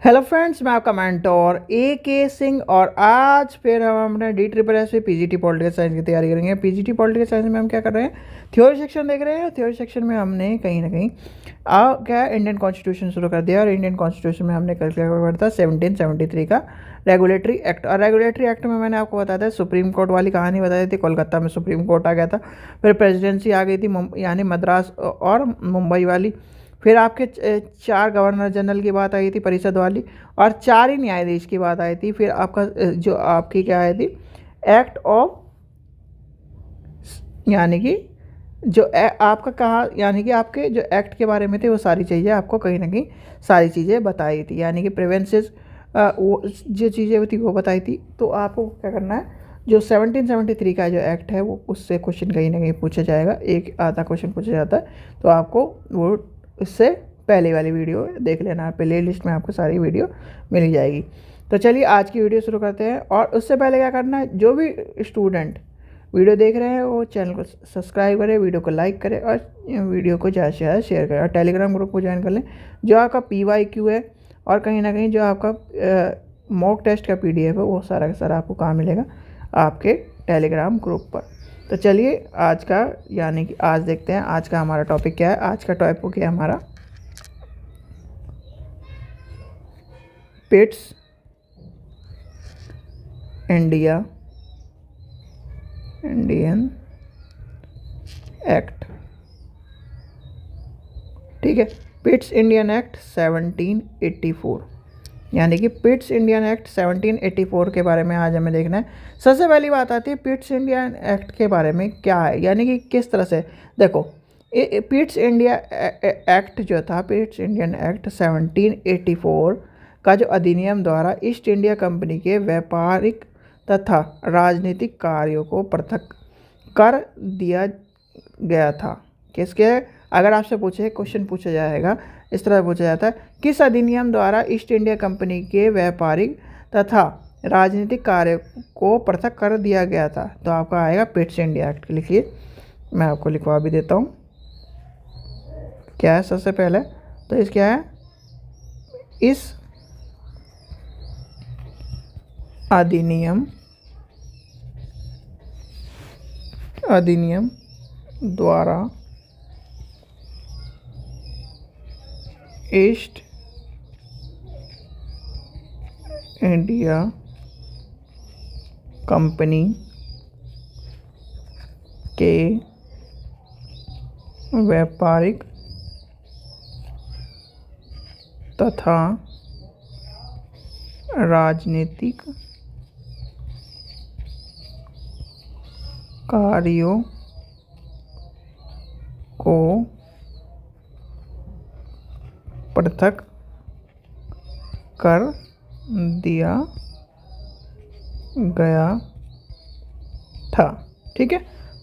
Hello friends, मैं आपका mentor AK Singh और आज फिर हम अपने DSSS से PGT पॉलिटिकल साइंस की तैयारी करेंगे। PGT पॉलिटिकल साइंस में हम क्या कर रहे हैं, थ्योरी सेक्शन देख रहे हैं। थ्योरी सेक्शन में हमने कहीं ना कहीं क्या इंडियन कॉन्स्टिट्यूशन शुरू कर दिया और इंडियन कॉन्स्टिट्यूशन में हमने कल क्या पढ़ा था 1773 का रेगुलेटरी एक्ट। और रेगुलेटरी एक्ट में मैंने आपको बताया था सुप्रीम कोर्ट वाली कहानी बताई थी। कोलकाता में सुप्रीम कोर्ट आ गया था, फिर प्रेसिडेंसी आ गई थी यानी मद्रास और मुंबई वाली। फिर आपके 4 गवर्नर जनरल की बात आई थी परिषद वाली, और 4 ही न्यायाधीश की बात आई थी। फिर आपका जो आपकी क्या आई थी एक्ट ऑफ, यानी कि जो आपका कहा, यानी कि आपके जो एक्ट के बारे में थे वो सारी चीज़ें आपको कहीं ना कहीं सारी चीज़ें बताई थी, यानी कि प्रिवेंसेस वो जो चीज़ें थी वो बताई थी। तो आपको क्या करना है, जो 1773 का जो एक्ट है वो उससे क्वेश्चन कहीं ना कहीं पूछा जाएगा, एक आधा क्वेश्चन पूछा जाता है। तो आपको वो इससे पहले वाली वीडियो देख लेना, प्ले लिस्ट में आपको सारी वीडियो मिल जाएगी। तो चलिए आज की वीडियो शुरू करते हैं। और उससे पहले क्या करना है, जो भी स्टूडेंट वीडियो देख रहे हैं वो चैनल को सब्सक्राइब करें, वीडियो को लाइक करें और वीडियो को ज़्यादा से ज़्यादा शेयर करें, और टेलीग्राम ग्रुप को ज्वाइन कर लें। जो आपका PYQ है और कहीं ना कहीं जो आपका मॉक टेस्ट का PDF है वो सारा का सारा आपको कहाँ मिलेगा, आपके टेलीग्राम ग्रुप पर। तो चलिए आज का, यानी कि आज देखते हैं आज का हमारा टॉपिक क्या है। आज का टॉपिक है हमारा पिट्स इंडियन एक्ट। ठीक है, पिट्स इंडियन एक्ट 1784, यानी कि पिट्स इंडियन एक्ट 1784 के बारे में आज हमें देखना है। सबसे पहली बात आती है पिट्स इंडियन एक्ट के बारे में क्या है, यानी कि किस तरह से। देखो पिट्स इंडिया एक्ट जो था, पिट्स इंडियन एक्ट 1784 का जो अधिनियम द्वारा ईस्ट इंडिया कंपनी के व्यापारिक तथा राजनीतिक कार्यों को पृथक कर दिया गया था। किसके, अगर आपसे पूछे क्वेश्चन पूछा जाएगा इस तरह पूछा जाता है, किस अधिनियम द्वारा ईस्ट इंडिया कंपनी के व्यापारिक तथा राजनीतिक कार्य को पृथक कर दिया गया था, तो आपका आएगा पिट्स इंडिया एक्ट। लिखिए, मैं आपको लिखवा भी देता हूँ क्या है। सबसे पहले तो इस क्या है, इस अधिनियम द्वारा ईस्ट इंडिया कंपनी के व्यापारिक तथा राजनीतिक कार्यों को पृथक कर दिया गया था। ठीक है,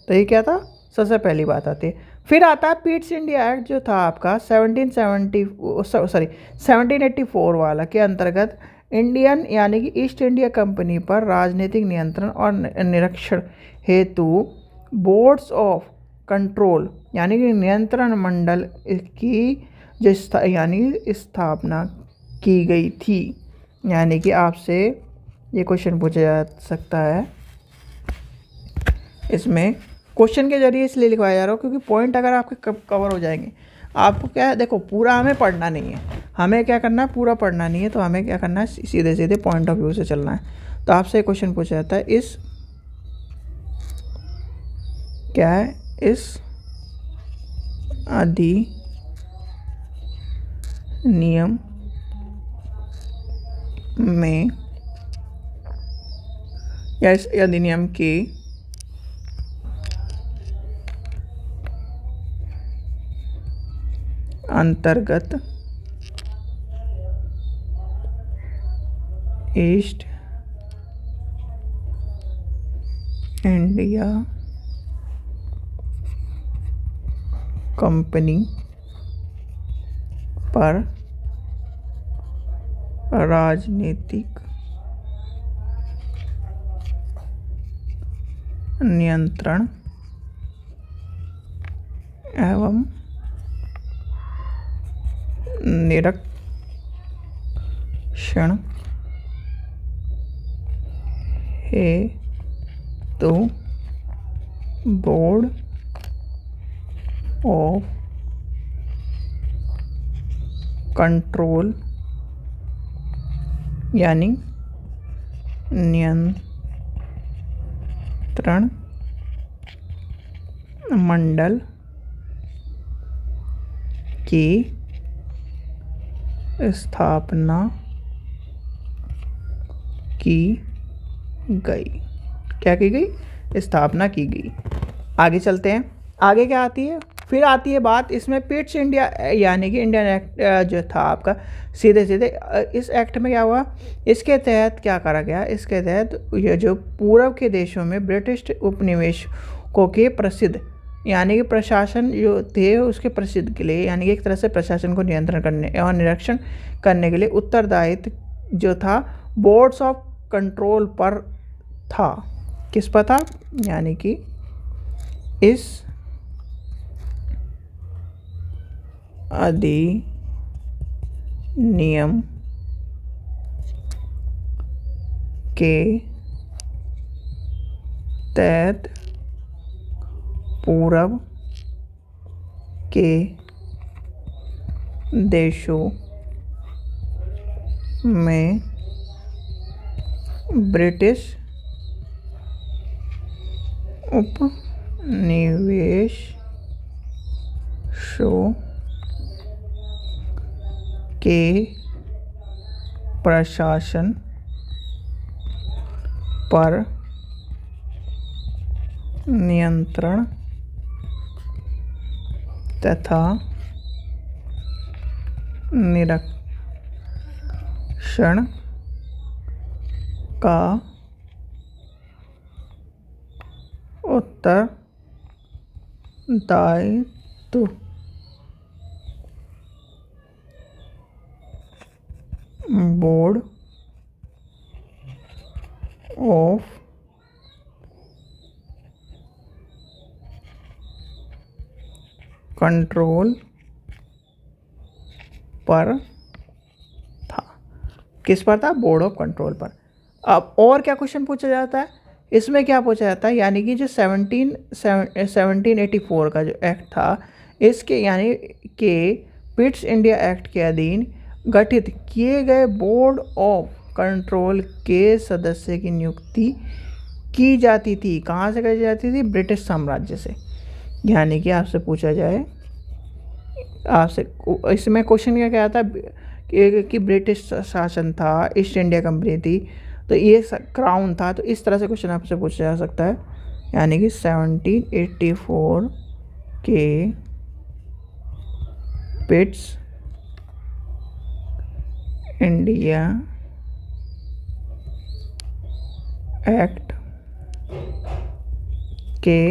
तो ये क्या था, सबसे पहली बात आती है। फिर आता है पिट्स इंडिया एक्ट जो था आपका 1784 वाला, के अंतर्गत इंडियन यानी कि ईस्ट इंडिया कंपनी पर राजनीतिक नियंत्रण और निरीक्षण हेतु बोर्ड्स ऑफ कंट्रोल यानी कि नियंत्रण मंडल की जो यानी स्थापना की गई थी। यानी कि आपसे ये क्वेश्चन पूछा जा सकता है, इसमें क्वेश्चन के जरिए इसलिए लिखवाया जा रहा हो क्योंकि पॉइंट अगर आपके कवर हो जाएंगे। आपको क्या है, देखो पूरा हमें पढ़ना नहीं है, हमें क्या करना है, पूरा पढ़ना नहीं है, तो हमें क्या करना है, सीधे सीधे पॉइंट ऑफ व्यू से चलना है। तो आपसे क्वेश्चन पूछा जाता है, इस क्या है, इस अधिनियम में या इस अधिनियम के अंतर्गत ईस्ट इंडिया कंपनी पर राजनीतिक नियंत्रण एवं हेतु बोर्ड ऑफ कंट्रोल यानी नियंत्रण मंडल की स्थापना की गई। क्या की गई? स्थापना की गई। आगे चलते हैं। आगे क्या आती है? फिर आती है बात इसमें पिट्स इंडिया यानी कि इंडियन एक्ट जो था आपका, सीधे सीधे इस एक्ट में क्या हुआ, इसके तहत क्या करा गया, इसके तहत ये जो पूर्व के देशों में ब्रिटिश उपनिवेशकों के प्रसिद्ध यानी कि प्रशासन जो थे उसके प्रसिद्ध के लिए यानी कि एक तरह से प्रशासन को नियंत्रण करने और निरीक्षण करने के लिए उत्तरदायित्व जो था बोर्ड्स ऑफ कंट्रोल पर था। किस पर था? यानी कि इस अधिनियम के तहत पूर्व के देशों में ब्रिटिश उपनिवेशों के प्रशासन पर नियंत्रण तथा निरीक्षण का उत्तरदायित्व बोर्ड ऑफ कंट्रोल पर था। किस पर था? बोर्ड ऑफ कंट्रोल पर। अब और क्या क्वेश्चन पूछा जाता है इसमें? क्या पूछा जाता है यानी कि जो 1784 का जो एक्ट था इसके यानी कि पिट्स इंडिया एक्ट के अधीन गठित किए गए बोर्ड ऑफ कंट्रोल के सदस्य की नियुक्ति की जाती थी। कहाँ से की जाती थी? ब्रिटिश साम्राज्य से। यानी कि आपसे पूछा जाए, आपसे इसमें क्वेश्चन क्या क्या था कि ब्रिटिश शासन था, ईस्ट इंडिया कंपनी थी, तो ये क्राउन था, तो इस तरह से क्वेश्चन आपसे पूछा जा सकता है। यानी कि 1784 के पिट्स इंडिया एक्ट के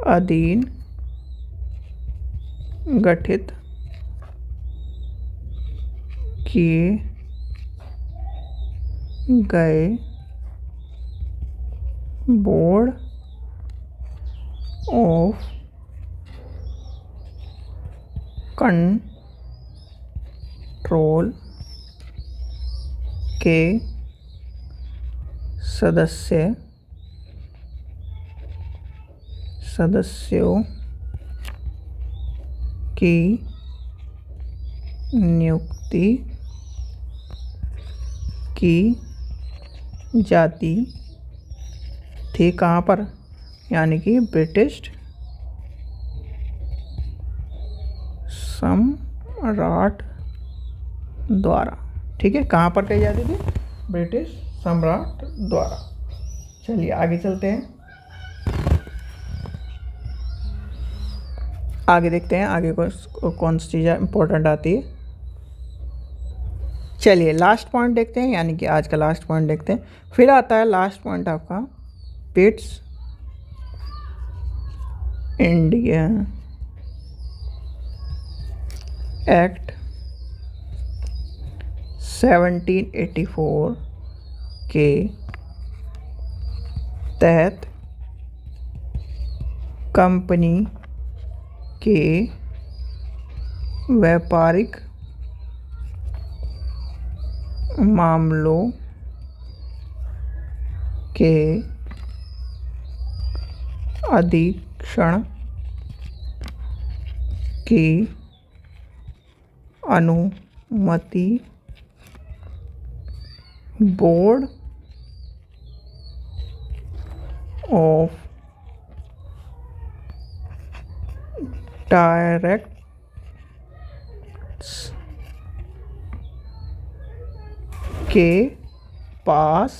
अधीन गठित किए गए बोर्ड ऑफ कंट्रोल के सदस्यों की नियुक्ति की जाती थी। कहाँ पर? यानी कि ब्रिटिश सम्राट द्वारा। ठीक है, कहाँ पर कही जाती थी? ब्रिटिश सम्राट द्वारा। चलिए आगे चलते हैं, आगे देखते हैं आगे कौन सी चीज़ इंपॉर्टेंट आती है। चलिए लास्ट पॉइंट देखते हैं, यानी कि आज का लास्ट पॉइंट देखते हैं। फिर आता है लास्ट पॉइंट आपका पिट्स इंडिया एक्ट 1784 के तहत कंपनी के व्यापारिक मामलों के अधीक्षण की अनुमति बोर्ड ऑफ डायरेक्टर्स के पास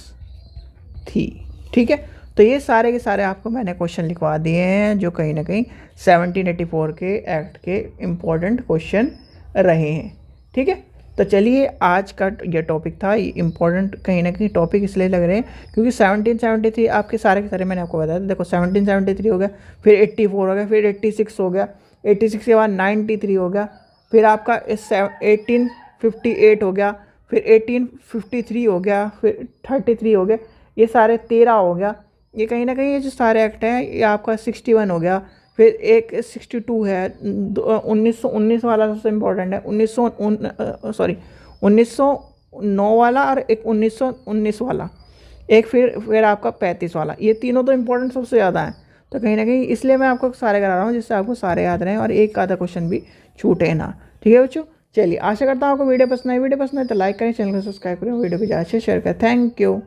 थी। ठीक है, तो ये सारे के सारे आपको मैंने क्वेश्चन लिखवा दिए हैं जो कहीं ना कहीं 1784 के एक्ट के इम्पोर्टेंट क्वेश्चन रहे हैं। ठीक है, तो चलिए आज का ये टॉपिक था, ये इम्पोर्टेंट कहीं ना कहीं टॉपिक इसलिए लग रहे हैं क्योंकि 1773 आपके सारे के सारे मैंने आपको बताया था। देखो 1773 हो गया, फिर 84 हो गया, फिर 86 हो गया, 86 के बाद 93 हो गया, फिर आपका 1858 हो गया, फिर 1853 हो गया, फिर 33 हो गया, ये सारे 13 हो गया। ये कहीं ना कहीं ये जो सारे एक्ट हैं ये आपका 61 हो गया, फिर एक 62 है, 1919 वाला सबसे इम्पोर्टेंट है, 1909 वाला और एक 1919 वाला, एक फिर आपका 35 वाला। ये तीनों तो इम्पोर्टेंट सबसे ज़्यादा हैं, तो कहीं ना कहीं इसलिए मैं आपको सारे करा रहा हूँ जिससे आपको सारे याद रहें और एक आधा क्वेश्चन भी छूटे ना। ठीक है बच्चों, चलिए आशा करता हूँ आपको वीडियो पसंद है। वीडियो पसंद है तो लाइक करें, चैनल को सब्सक्राइब करें, वीडियो को ज़्यादा से शेयर करें। Thank you.